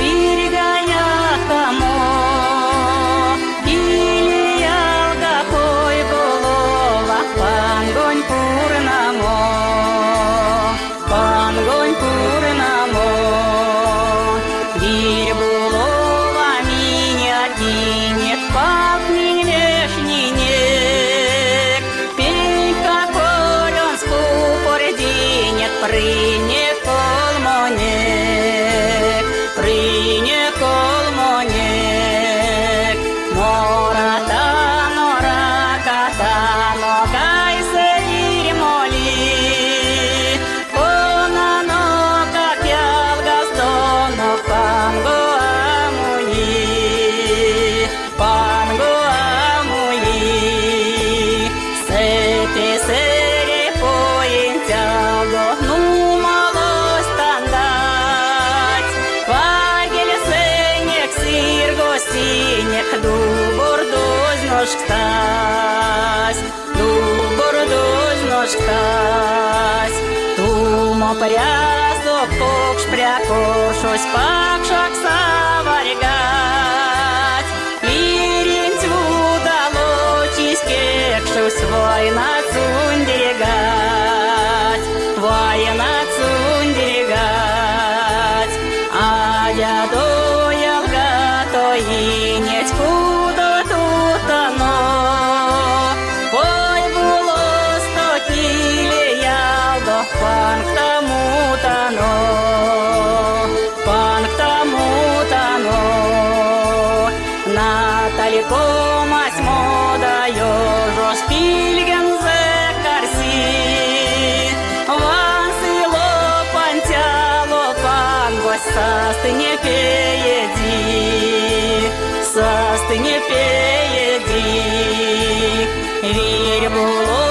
свиргая тому, Ильялга пой голова, пангонь пурнамо, пангонь пурнамо. Вирь булова меня кинет, пак минешнинек, пенька корен скупор денег, прыне колмонек, прыне колмонек. Нората, нораката, ногайся вирь моли, конано, как ялгастоно, панго амуи, панго амуи. Сепи сере поинтяло, ну малость тандать, вагель сенек сир гостинек, дубор дозношктась, дубор дозношктась. Тумо прязо покш прякошось, пакшак саваргать, лиринть удалочись кекшусь, война цундерегать, война цундерегать. А я доялга то и нет куда тут оно, ой было сто килиялдо, пан к тому-то но, пан к тому-то но. Наталько мать модаю, жоспильген зе карси, ван сило пантяло пан, вось састыне пееди, састыне пееди. Вирь було